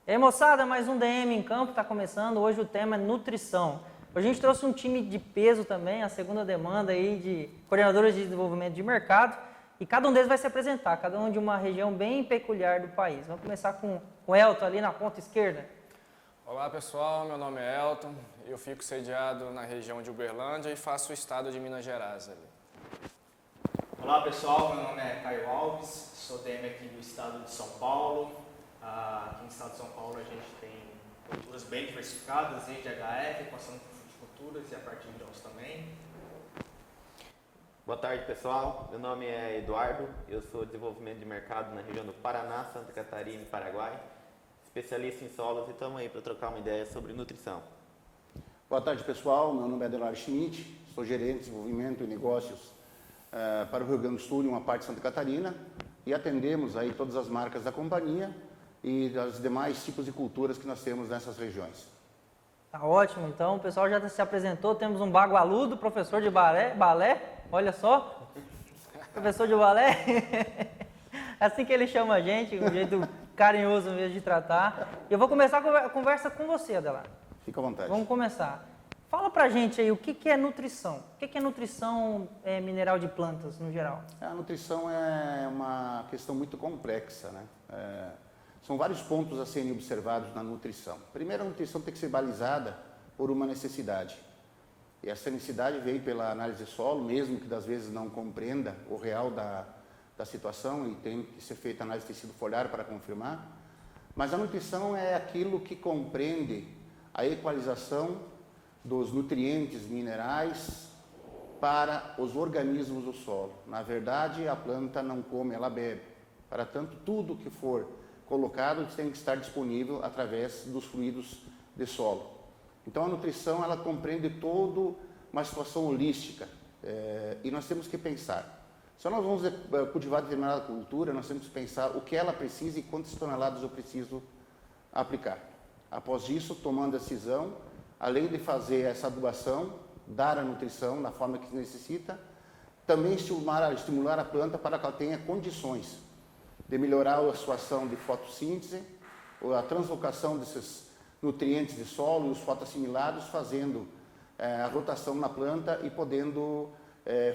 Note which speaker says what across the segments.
Speaker 1: E aí, moçada, mais um DM em campo, está começando. Hoje o tema é nutrição. Hoje a gente trouxe um time de peso também, a segunda demanda aí de coordenadores de desenvolvimento de mercado. E cada um deles vai se apresentar, cada um de uma região bem peculiar do país. Vamos começar com o Elton ali na ponta esquerda.
Speaker 2: Olá pessoal, meu nome é Elton, eu fico sediado na região de Uberlândia e faço o estado de Minas Gerais ali.
Speaker 3: Olá pessoal, meu nome é Caio Alves, sou DM aqui do estado de São Paulo. Aqui no estado de São Paulo a gente tem culturas bem diversificadas, desde HF, passando por fruticulturas e a parte de grãos também.
Speaker 4: Boa tarde pessoal, meu nome é Eduardo, eu sou desenvolvimento de mercado na região do Paraná, Santa Catarina e Paraguai, especialista em solos e estamos aí para trocar uma ideia sobre nutrição.
Speaker 5: Boa tarde pessoal, meu nome é Adelar Schmidt, sou gerente de desenvolvimento e negócios para o Rio Grande do Sul e uma parte de Santa Catarina e atendemos aí todas as marcas da companhia e os demais tipos de culturas que nós temos nessas regiões.
Speaker 1: Tá ótimo, então o pessoal já se apresentou, temos um bagualudo, professor de balé, olha só, professor de balé, assim que ele chama a gente, um jeito carinhoso mesmo de tratar. E eu vou começar a conversa com você, Adelar.
Speaker 5: Fica à vontade.
Speaker 1: Vamos começar. Fala pra gente aí o que é nutrição, o que é nutrição mineral de plantas no geral?
Speaker 5: A nutrição é uma questão muito complexa, né? São vários pontos a serem observados na nutrição. Primeiro, a nutrição tem que ser balizada por uma necessidade. E essa necessidade vem pela análise de solo, mesmo que das vezes não compreenda o real da situação e tem que ser feita análise de tecido foliar para confirmar. Mas a nutrição é aquilo que compreende a equalização dos nutrientes minerais para os organismos do solo. Na verdade, a planta não come, ela bebe. Para tanto, tudo que for colocado tem que estar disponível através dos fluidos de solo. Então a nutrição ela compreende toda uma situação holística e nós temos que pensar. Se nós vamos cultivar determinada cultura, nós temos que pensar o que ela precisa e quantas toneladas eu preciso aplicar. Após isso, tomando a decisão, além de fazer essa adubação, dar a nutrição da forma que necessita, também estimular a planta para que ela tenha condições de melhorar a sua ação de fotossíntese, ou a translocação desses nutrientes de solo e os fotoassimilados, fazendo a rotação na planta e podendo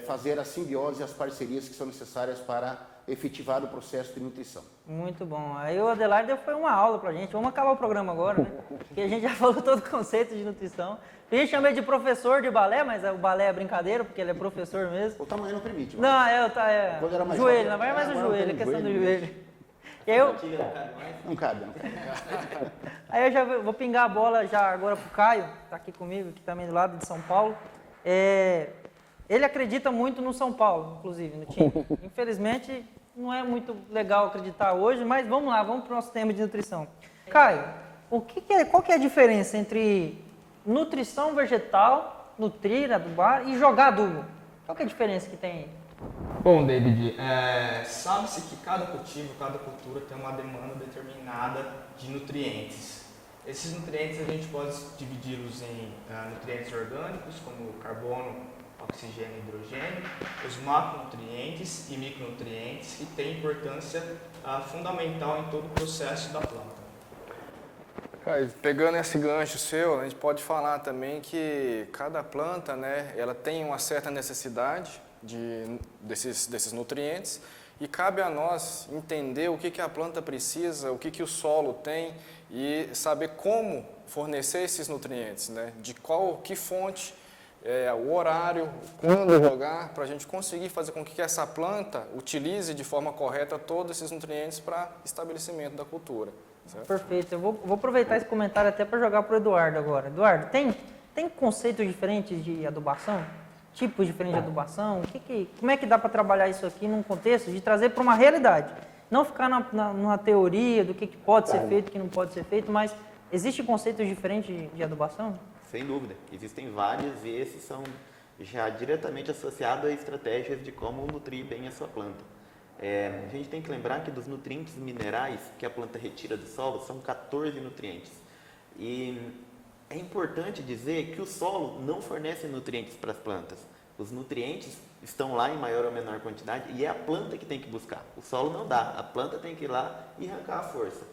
Speaker 5: fazer a simbiose e as parcerias que são necessárias para efetivar o processo de nutrição.
Speaker 1: Muito bom. Aí o Adelardo foi uma aula pra gente. Vamos acabar o programa agora, né? Porque a gente já falou todo o conceito de nutrição. A gente chama ele de professor de balé, mas o balé é brincadeira, porque ele é professor mesmo.
Speaker 5: O tamanho não permite. Mas...
Speaker 1: Não,
Speaker 5: Quando era mais
Speaker 1: joelho,
Speaker 5: jovem,
Speaker 1: não vai mais o
Speaker 5: agora
Speaker 1: joelho, é
Speaker 5: tem
Speaker 1: questão do
Speaker 5: joelho.
Speaker 1: joelho. E aí eu,
Speaker 5: Não cabe.
Speaker 1: aí eu já vou pingar a bola já agora pro Caio, que tá aqui comigo, que também do lado de São Paulo. Ele acredita muito no São Paulo, inclusive, no time. Infelizmente, não é muito legal acreditar hoje, mas vamos lá, vamos pro nosso tema de nutrição. Caio, qual que é a diferença entre nutrição vegetal, nutrir, adubar e jogar adubo? Qual que é a diferença que tem aí?
Speaker 3: Bom, David, sabe-se que cada cultivo, cada cultura tem uma demanda determinada de nutrientes. Esses nutrientes a gente pode dividi-los em nutrientes orgânicos, como carbono, oxigênio e hidrogênio, os macronutrientes e micronutrientes, que têm importância fundamental em todo o processo da planta.
Speaker 2: Caio, pegando esse gancho seu, a gente pode falar também que cada planta, né, ela tem uma certa necessidade desses nutrientes e cabe a nós entender o que a planta precisa, o que o solo tem e saber como fornecer esses nutrientes, né, que fonte, o horário, quando jogar, para a gente conseguir fazer com que essa planta utilize de forma correta todos esses nutrientes para estabelecimento da cultura. Certo?
Speaker 1: Perfeito. Eu vou aproveitar esse comentário até para jogar para o Eduardo agora. Eduardo, tem conceitos diferentes de adubação? Tipos diferentes de adubação? Como é que dá para trabalhar isso aqui num contexto de trazer para uma realidade? Não ficar numa teoria do que pode ser feito, o que não pode ser feito, mas existem conceitos diferentes de adubação?
Speaker 4: Sem dúvida, existem vários e esses são já diretamente associados a estratégias de como nutrir bem a sua planta. A gente tem que lembrar que dos nutrientes minerais que a planta retira do solo são 14 nutrientes. E é importante dizer que o solo não fornece nutrientes para as plantas. Os nutrientes estão lá em maior ou menor quantidade e é a planta que tem que buscar. O solo não dá, a planta tem que ir lá e arrancar a força.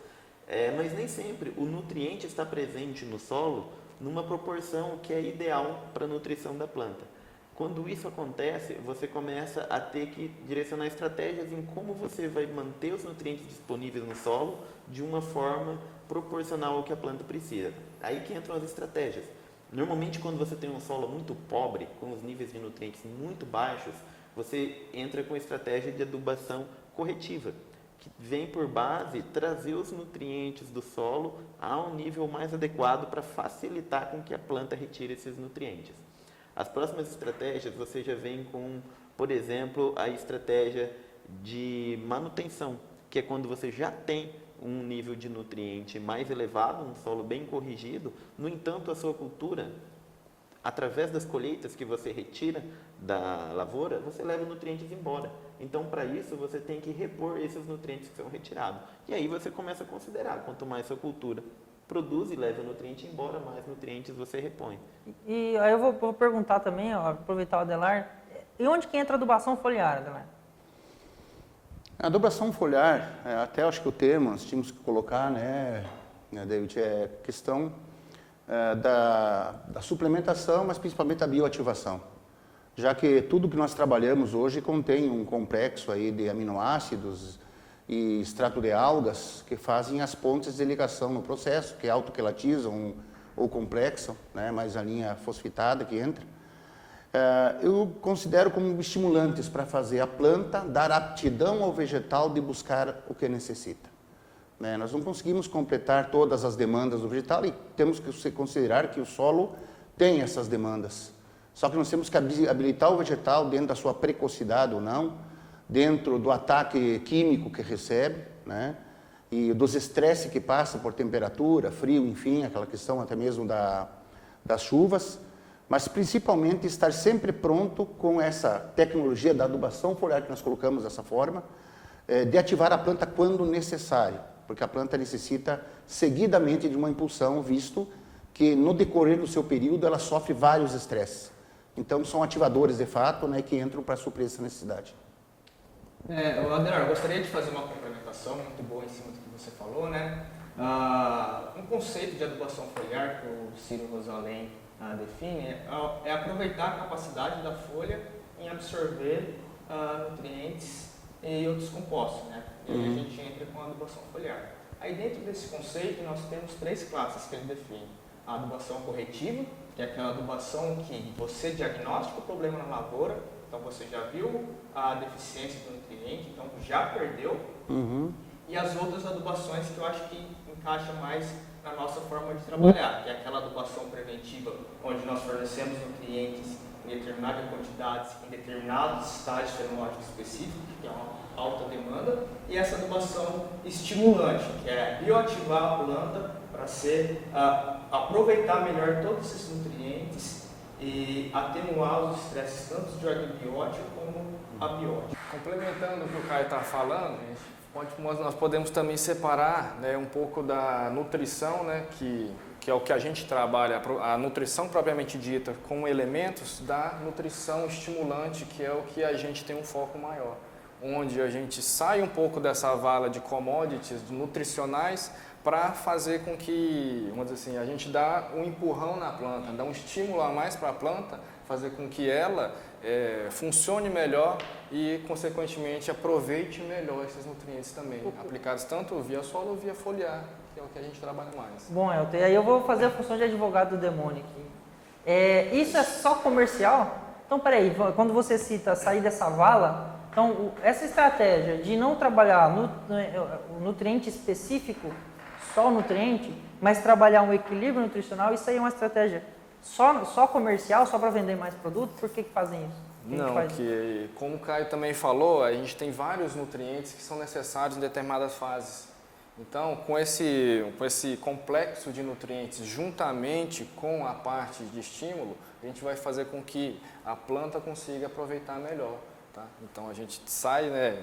Speaker 4: Mas nem sempre o nutriente está presente no solo numa proporção que é ideal para a nutrição da planta. Quando isso acontece, você começa a ter que direcionar estratégias em como você vai manter os nutrientes disponíveis no solo de uma forma proporcional ao que a planta precisa. Aí que entram as estratégias. Normalmente, quando você tem um solo muito pobre, com os níveis de nutrientes muito baixos, você entra com a estratégia de adubação corretiva, que vem por base trazer os nutrientes do solo a um nível mais adequado para facilitar com que a planta retire esses nutrientes. As próximas estratégias você já vem com, por exemplo, a estratégia de manutenção, que é quando você já tem um nível de nutriente mais elevado, um solo bem corrigido, no entanto a sua cultura, através das colheitas que você retira da lavoura, você leva nutrientes embora. Então, para isso, você tem que repor esses nutrientes que são retirados. E aí você começa a considerar, quanto mais sua cultura produz e leva nutriente embora, mais nutrientes você repõe.
Speaker 1: E aí eu vou perguntar também, ó, aproveitar o Adelar, e onde que entra a adubação foliar, Adelar?
Speaker 5: A adubação foliar, até acho que o termo nós tínhamos que colocar, né, David, é questão da suplementação, mas principalmente da bioativação. Já que tudo que nós trabalhamos hoje contém um complexo aí de aminoácidos e extrato de algas que fazem as pontes de ligação no processo, que autoquelatizam o complexo, né, mais a linha fosfitada que entra. Eu considero como estimulantes para fazer a planta dar aptidão ao vegetal de buscar o que necessita. Nós não conseguimos completar todas as demandas do vegetal e temos que considerar que o solo tem essas demandas. Só que nós temos que habilitar o vegetal dentro da sua precocidade ou não, dentro do ataque químico que recebe, né? E dos estresses que passa por temperatura, frio, enfim, aquela questão até mesmo das chuvas, mas principalmente estar sempre pronto com essa tecnologia da adubação foliar que nós colocamos dessa forma, de ativar a planta quando necessário, porque a planta necessita seguidamente de uma impulsão, visto que no decorrer do seu período ela sofre vários estresses. Então são ativadores de fato, né, que entram para suprir essa necessidade.
Speaker 3: Adelar, eu gostaria de fazer uma complementação muito boa em cima do que você falou, né? Um conceito de adubação foliar que o Ciro Rosalém define é aproveitar a capacidade da folha em absorver nutrientes e outros compostos, né? E aí a gente entra com a adubação foliar. Aí dentro desse conceito nós temos 3 classes que ele define. A adubação corretiva, que é aquela adubação que você diagnostica o problema na lavoura, então você já viu a deficiência do nutriente, então já perdeu. E as outras adubações que eu acho que encaixa mais na nossa forma de trabalhar, que é aquela adubação preventiva, onde nós fornecemos nutrientes em determinadas quantidades, em determinados estágios fenológicos específicos, que é uma alta demanda, e essa adubação estimulante, que é bioativar a planta para aproveitar melhor todos esses nutrientes e atenuar os estresses tanto de ordem biótica como abiótica.
Speaker 2: Complementando o que o Caio está falando, nós podemos também separar, né, um pouco da nutrição, né, que é o que a gente trabalha, a nutrição propriamente dita com elementos, da nutrição estimulante, que é o que a gente tem um foco maior, onde a gente sai um pouco dessa vala de commodities nutricionais para fazer com que, vamos dizer assim, a gente dá um empurrão na planta, dá um estímulo a mais para a planta, fazer com que ela funcione melhor e, consequentemente, aproveite melhor esses nutrientes também, aplicados tanto via solo ou via foliar, que é o que a gente trabalha mais.
Speaker 1: Bom, Elton, e aí eu vou fazer a função de advogado do demônio aqui. Isso é só comercial? Então, peraí, quando você cita sair dessa vala, então essa estratégia de não trabalhar o nutriente específico, só o nutriente, mas trabalhar um equilíbrio nutricional, isso aí é uma estratégia só comercial, só para vender mais produto? Por que fazem isso?
Speaker 2: Não, que como o Caio também falou, a gente tem vários nutrientes que são necessários em determinadas fases. Então, com esse complexo de nutrientes, juntamente com a parte de estímulo, a gente vai fazer com que a planta consiga aproveitar melhor. Tá? Então, a gente sai, né,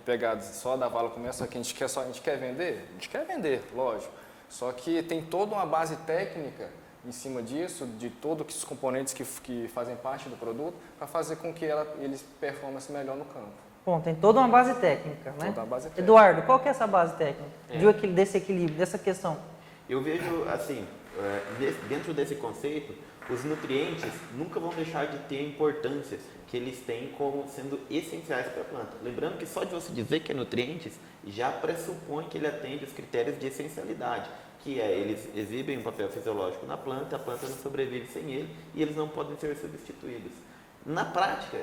Speaker 2: pegado só da vala começa que a gente quer vender? A gente quer vender, lógico. Só que tem toda uma base técnica em cima disso, de todos os componentes que fazem parte do produto, para fazer com que eles performem melhor no campo.
Speaker 1: Bom, tem toda uma base técnica, né?
Speaker 2: Toda a base técnica.
Speaker 1: Eduardo, qual que é essa base técnica? Desse equilíbrio, dessa questão?
Speaker 4: Eu vejo assim, dentro desse conceito, os nutrientes nunca vão deixar de ter a importância que eles têm como sendo essenciais para a planta. Lembrando que só de você dizer que é nutrientes, já pressupõe que ele atende os critérios de essencialidade, que é, eles exibem um papel fisiológico na planta, a planta não sobrevive sem ele e eles não podem ser substituídos. Na prática,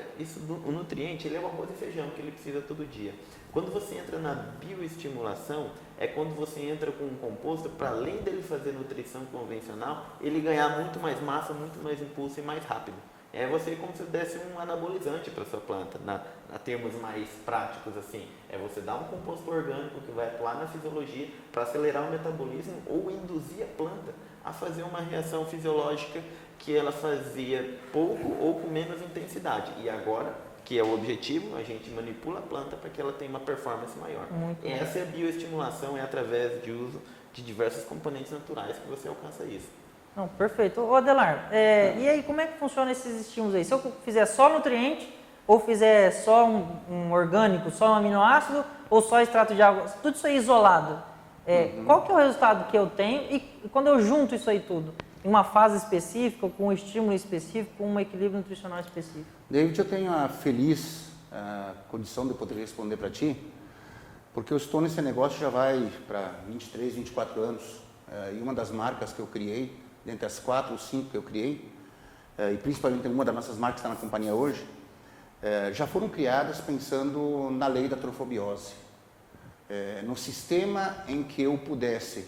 Speaker 4: o nutriente ele é o arroz e feijão que ele precisa todo dia. Quando você entra na bioestimulação, é quando você entra com um composto, para além dele fazer nutrição convencional, ele ganhar muito mais massa, muito mais impulso e mais rápido. É você como se desse um anabolizante para sua planta, na termos mais práticos assim. É você dar um composto orgânico que vai atuar na fisiologia para acelerar o metabolismo ou induzir a planta a fazer uma reação fisiológica que ela fazia pouco ou com menos intensidade. E agora, que é o objetivo, a gente manipula a planta para que ela tenha uma performance maior. Essa é a bioestimulação, é através de uso de diversos componentes naturais que você alcança isso.
Speaker 1: Não, perfeito. Ô Adelar, e aí como é que funciona esses estímulos aí? Se eu fizer só nutriente, ou fizer só um orgânico, só um aminoácido, ou só extrato de água, tudo isso aí isolado, qual que é o resultado que eu tenho e quando eu junto isso aí tudo? Em uma fase específica, com um estímulo específico, com um equilíbrio nutricional específico?
Speaker 5: David, eu tenho a feliz condição de poder responder para ti, porque eu estou nesse negócio já vai para 23, 24 anos, e uma das marcas que eu criei, dentre as 4 ou 5 que eu criei, e principalmente uma das nossas marcas que está na companhia hoje, já foram criadas pensando na lei da trofobiose, no sistema em que eu pudesse,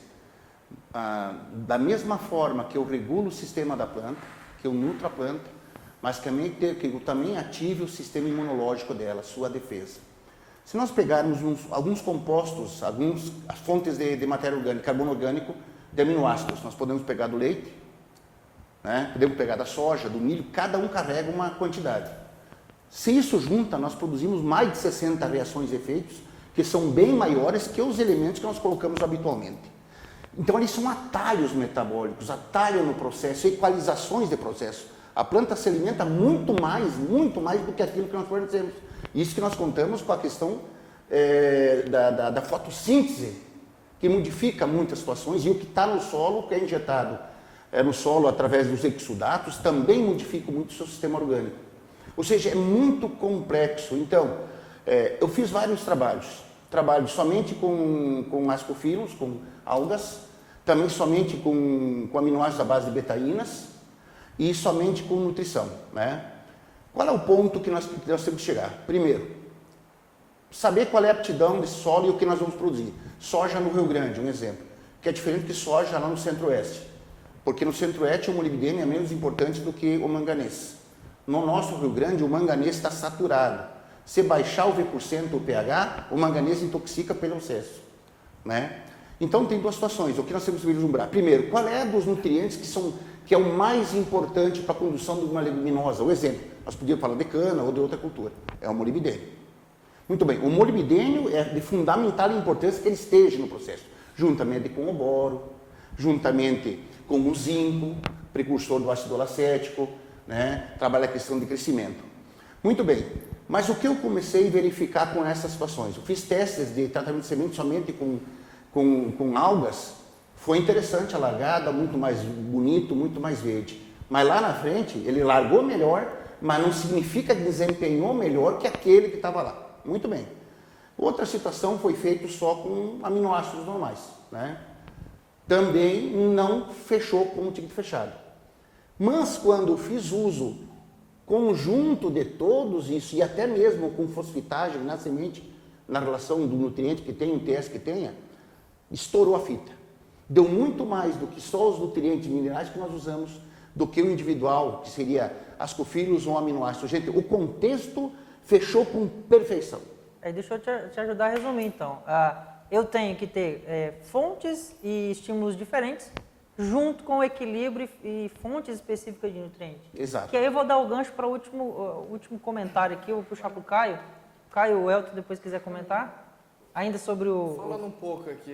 Speaker 5: da mesma forma que eu regulo o sistema da planta, que eu nutro a planta, mas que eu também ative o sistema imunológico dela, sua defesa. Se nós pegarmos alguns compostos, algumas fontes de matéria orgânica, carbono orgânico, de aminoácidos, nós podemos pegar do leite, né? Podemos pegar da soja, do milho, cada um carrega uma quantidade. Se isso junta, nós produzimos mais de 60 reações e efeitos, que são bem maiores que os elementos que nós colocamos habitualmente. Então, eles são atalhos metabólicos, atalho no processo, equalizações de processo. A planta se alimenta muito mais do que aquilo que nós fornecemos. Isso que nós contamos com a questão da fotossíntese, que modifica muitas situações, e o que está no solo, que é injetado no solo através dos exudatos, também modifica muito o seu sistema orgânico. Ou seja, é muito complexo. Então, eu fiz vários trabalhos somente com ascofilos, com algas, também somente com aminoácidos à base de betaínas e somente com nutrição, né? Qual é o ponto que nós temos que chegar? Primeiro, saber qual é a aptidão desse solo e o que nós vamos produzir. Soja no Rio Grande, um exemplo, que é diferente de soja lá no Centro-Oeste, porque no Centro-Oeste o molibdênio é menos importante do que o manganês. No nosso Rio Grande, o manganês está saturado. Se baixar o V% o pH, o manganês intoxica pelo excesso, né? Então tem duas situações, o que nós temos que vislumbrar. Primeiro, qual é dos nutrientes que é o mais importante para a condução de uma leguminosa? O exemplo, nós podíamos falar de cana ou de outra cultura, é o molibdênio. Muito bem, o molibdênio é de fundamental importância que ele esteja no processo, juntamente com o boro, juntamente com o zinco, precursor do ácido lacético, né? Trabalha a questão de crescimento. Muito bem, mas o que eu comecei a verificar com essas situações? Eu fiz testes de tratamento de semente somente com algas, foi interessante a largada, muito mais bonito, muito mais verde. Mas lá na frente, ele largou melhor, mas não significa que desempenhou melhor que aquele que estava lá. Muito bem. Outra situação foi feito só com aminoácidos normais, né? Também não fechou como tinha que fechado. Mas quando fiz uso conjunto de todos isso, e até mesmo com fosfitagem na semente, na relação do nutriente que tem, o TS que tenha, estourou a fita. Deu muito mais do que só os nutrientes minerais que nós usamos, do que o individual, que seria ascofilos ou aminoácidos. Gente, o contexto fechou com perfeição.
Speaker 1: Deixa eu te ajudar a resumir, então. Eu tenho que ter fontes e estímulos diferentes, junto com o equilíbrio e fontes específicas de nutrientes.
Speaker 5: Exato.
Speaker 1: Que aí eu vou dar o gancho para o último comentário aqui, eu vou puxar para o Caio. Caio, o Elton, depois quiser comentar. Ainda sobre
Speaker 2: Falando um pouco aqui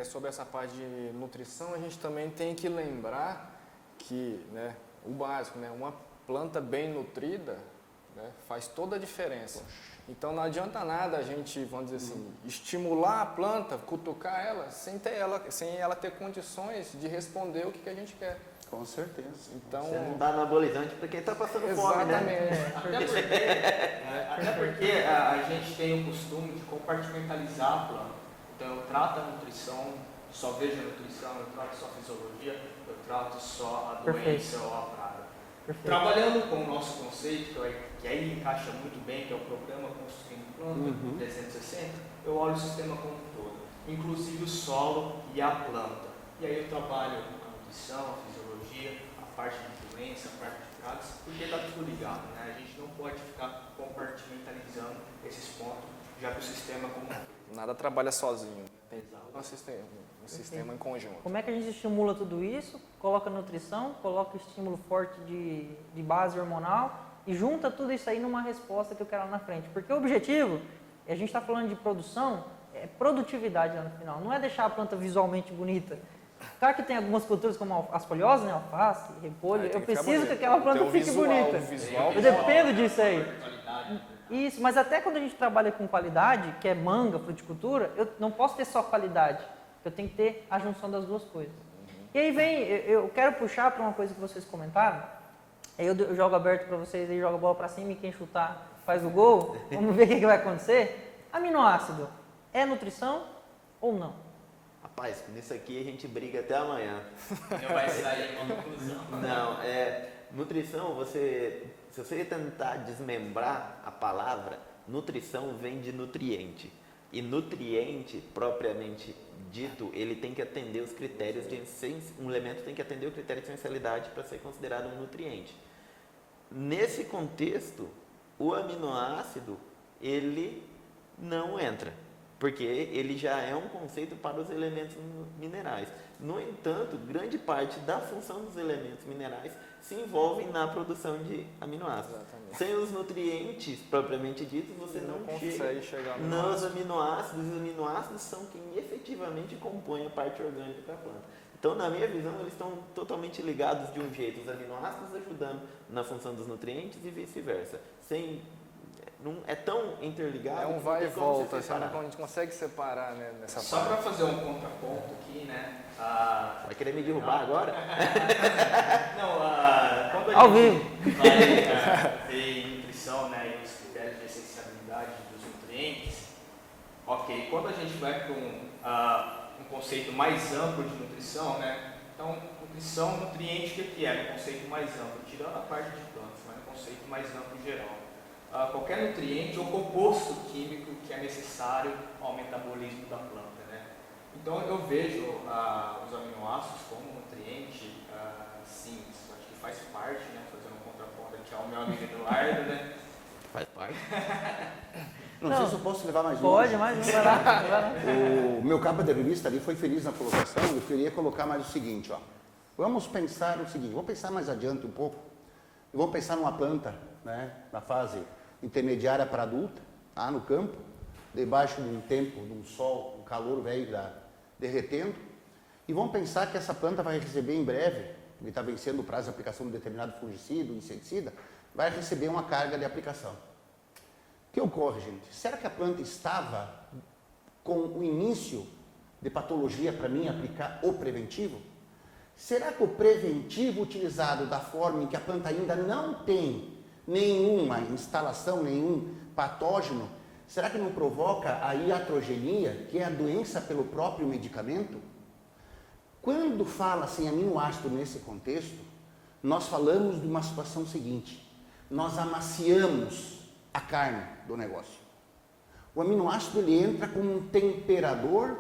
Speaker 2: sobre essa parte de nutrição, a gente também tem que lembrar que, né, o básico, né, uma planta bem nutrida, né? Faz toda a diferença. Então não adianta nada a gente, vamos dizer assim, estimular a planta, cutucar ela, sem ela ter condições de responder o que a gente quer.
Speaker 5: Com certeza.
Speaker 2: Então,
Speaker 4: Você não dá anabolizante para quem está passando fome, né?
Speaker 3: Até porque a gente tem o costume de compartimentalizar a planta. Então eu trato a nutrição, só vejo a nutrição, eu trato só a fisiologia, eu trato só a doença ou a praga.
Speaker 1: Perfeito.
Speaker 3: Trabalhando com o nosso conceito, que aí encaixa muito bem, que é o programa Construindo Planta 360, eu olho o sistema como um todo, inclusive o solo e a planta. E aí eu trabalho a nutrição, a fisiologia, a parte de doença, a parte de pragas, porque está tudo ligado, né? A gente não pode ficar compartimentalizando esses pontos, já que o sistema como um todo.
Speaker 2: nada trabalha sozinho. Tem
Speaker 3: Exato.
Speaker 2: um sistema em conjunto.
Speaker 1: Como é que a gente estimula tudo isso? Coloca nutrição, coloca estímulo forte de base hormonal e junta tudo isso aí numa resposta que eu quero lá na frente. Porque o objetivo, a gente está falando de produção, é produtividade lá no final. Não é deixar a planta visualmente bonita. Claro que tem algumas culturas como as folhosas, né? Alface, repolho.
Speaker 2: Aí tem
Speaker 1: Eu
Speaker 2: que ficar
Speaker 1: preciso que
Speaker 2: bonito.
Speaker 1: aquela planta
Speaker 2: Tem o
Speaker 1: fique
Speaker 2: visual,
Speaker 1: bonita.
Speaker 2: o visual.
Speaker 1: Eu dependo disso aí.
Speaker 3: Qualidade.
Speaker 1: Isso, mas até quando a gente trabalha com qualidade, que é manga, fruticultura, eu não posso ter só qualidade. Eu tenho que ter a junção das duas coisas. E aí vem, eu quero puxar para uma coisa que vocês comentaram. Aí eu jogo aberto para vocês, aí joga a bola para cima e quem chutar faz o gol. Vamos ver o que vai acontecer. Aminoácido, é nutrição ou não?
Speaker 4: Rapaz, nisso aqui a gente briga até amanhã.
Speaker 3: Não vai sair uma conclusão.
Speaker 4: Não, nutrição, se você tentar desmembrar a palavra, nutrição vem de nutriente. E nutriente, propriamente dito, ele tem que atender os critérios de um elemento tem que atender o critério de essencialidade para ser considerado um nutriente. Nesse contexto, o aminoácido, ele não entra, porque ele já é um conceito para os elementos minerais. No entanto, grande parte da função dos elementos minerais se envolve na produção de aminoácidos.
Speaker 2: Exatamente.
Speaker 4: Sem os nutrientes propriamente ditos, você não
Speaker 2: consegue chegar no
Speaker 4: nos aminoácidos. Os aminoácidos são quem efetivamente compõe a parte orgânica da planta. Então, na minha visão, eles estão totalmente ligados de um jeito, os aminoácidos ajudando na função dos nutrientes e vice-versa. Não é tão interligado.
Speaker 2: É um
Speaker 4: que
Speaker 2: vai
Speaker 4: não
Speaker 2: e
Speaker 4: tem como
Speaker 2: volta,
Speaker 4: se separar.
Speaker 2: a gente consegue separar, né, nessa
Speaker 3: Só
Speaker 2: parte.
Speaker 3: para fazer um contraponto aqui, né?
Speaker 4: Vai querer me derrubar agora?
Speaker 3: Não, quando a
Speaker 1: Ao
Speaker 3: gente
Speaker 1: vivo.
Speaker 3: vai ver nutrição, né, e os critérios de essencialidade dos nutrientes, ok, quando a gente vai para um conceito mais amplo de nutrição, né, então nutrição, nutriente, o que é? Um conceito mais amplo, tirando a parte de plantas, mas um conceito mais amplo geral. Qualquer nutriente ou composto químico que é necessário ao metabolismo da planta, né? Então eu vejo os aminoácidos como nutriente, sim, acho que faz parte, né? Fazendo um contraponto aqui ao meu amigo Eduardo, né?
Speaker 4: Faz parte.
Speaker 5: Não sei se eu posso levar mais
Speaker 1: Pode,
Speaker 5: longe.
Speaker 1: mas não vai lá. Vai lá.
Speaker 5: O meu capa de revista ali foi feliz na colocação. Eu queria colocar mais o seguinte, ó. Vamos pensar o seguinte, vamos pensar mais adiante um pouco. Vamos pensar numa planta, né, na fase intermediária para adulta, lá no campo, debaixo de um tempo, de um sol, um calor velho derretendo. E vamos pensar que essa planta vai receber em breve, ele está vencendo o prazo de aplicação de determinado fungicida, inseticida, vai receber uma carga de aplicação. O que ocorre, gente? Será que a planta estava com o início de patologia para mim aplicar o preventivo? Será que o preventivo utilizado da forma em que a planta ainda não tem nenhuma instalação, nenhum patógeno, será que não provoca a iatrogenia, que é a doença pelo próprio medicamento? Quando fala-se em aminoácido nesse contexto, nós falamos de uma situação seguinte: nós amaciamos a carne do negócio. O aminoácido ele entra como um temperador,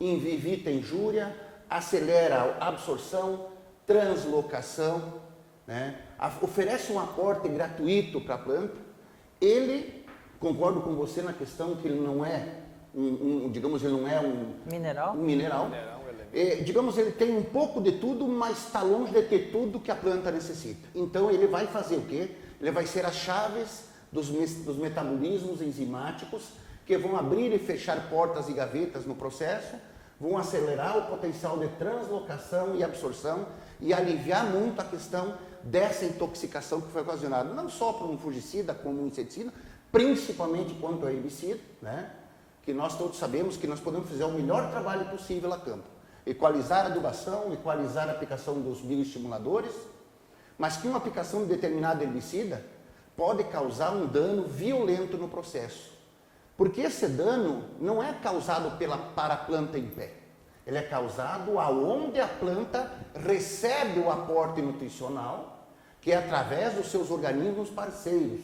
Speaker 5: evita injúria, acelera a absorção, translocação, né? Oferece um aporte gratuito para a planta. Ele, concordo com você na questão que ele não é digamos, ele não é
Speaker 1: Mineral?
Speaker 5: um mineral. Digamos, ele tem um pouco de tudo, mas está longe de ter tudo que a planta necessita. Então, ele vai fazer o quê? Ele vai ser as chaves dos metabolismos enzimáticos que vão abrir e fechar portas e gavetas no processo, vão acelerar o potencial de translocação e absorção e aliviar muito a questão dessa intoxicação que foi ocasionada, não só por um fungicida, como um inseticida, principalmente quanto ao herbicida, né? Que nós todos sabemos que nós podemos fazer o melhor trabalho possível a campo. Equalizar a adubação, equalizar a aplicação dos bioestimuladores, mas que uma aplicação de determinado herbicida pode causar um dano violento no processo. Porque esse dano não é causado para a planta em pé. Ele é causado aonde a planta recebe o aporte nutricional, que é através dos seus organismos parceiros,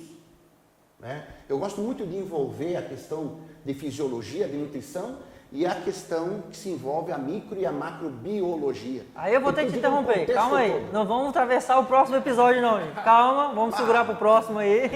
Speaker 5: né? Eu gosto muito de envolver a questão de fisiologia, de nutrição, e a questão que se envolve a micro e a macrobiologia.
Speaker 1: Aí eu vou ter que te
Speaker 5: Porque fica um
Speaker 1: interromper,
Speaker 5: contexto
Speaker 1: calma aí,
Speaker 5: todo.
Speaker 1: não vamos atravessar o próximo episódio não, gente. Calma, vamos segurar pro próximo aí,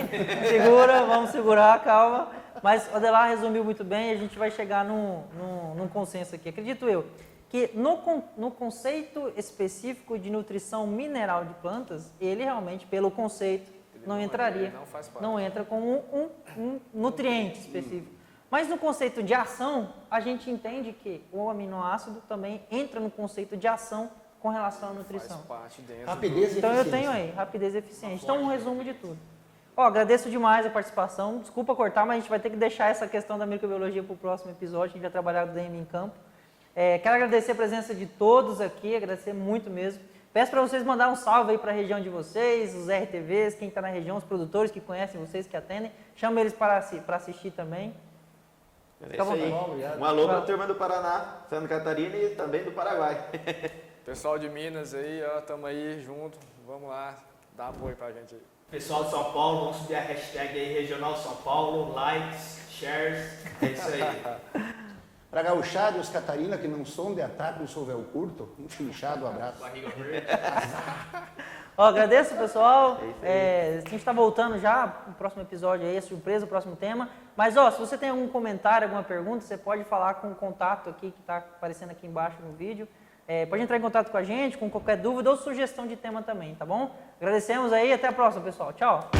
Speaker 1: vamos segurar, calma. Mas o Adelar resumiu muito bem e a gente vai chegar num consenso aqui, acredito eu, que no conceito específico de nutrição mineral de plantas, ele realmente, pelo conceito, não entraria,
Speaker 2: não faz parte.
Speaker 1: não entra como um nutriente específico. Mas no conceito de ação, a gente entende que o aminoácido também entra no conceito de ação com relação à nutrição.
Speaker 2: Faz parte dentro
Speaker 5: Rapidez e
Speaker 1: Então eu
Speaker 5: eficiência.
Speaker 1: tenho aí, rapidez e eficiência. Então um resumo de tudo. Ó, agradeço demais a participação. Desculpa cortar, mas a gente vai ter que deixar essa questão da microbiologia para o próximo episódio. A gente vai trabalhar o DM em campo. Quero agradecer a presença de todos aqui, agradecer muito mesmo. Peço para vocês mandar um salve aí para a região de vocês, os RTVs, quem está na região, os produtores que conhecem vocês, que atendem. Chama eles para assistir também.
Speaker 4: É
Speaker 1: Fica à
Speaker 4: isso aí.
Speaker 1: vontade.
Speaker 4: Um alô para a turma do Paraná, Santa Catarina e também do Paraguai.
Speaker 2: Pessoal de Minas aí, ó, tamo aí junto. Vamos lá, dá apoio pra gente aí.
Speaker 3: Pessoal de São Paulo, vamos subir a hashtag aí, Regional São Paulo, likes, shares, é isso aí.
Speaker 5: Para gauchada e os Catarina que não são de ataque no sovel curto, um inchado abraço.
Speaker 3: Barriga verde.
Speaker 1: Ó, agradeço, pessoal. A gente está voltando já no próximo episódio aí, surpresa, o próximo tema. Mas, ó, se você tem algum comentário, alguma pergunta, você pode falar com o contato aqui que está aparecendo aqui embaixo no vídeo. Pode entrar em contato com a gente, com qualquer dúvida ou sugestão de tema também, tá bom? Agradecemos aí e até a próxima, pessoal. Tchau!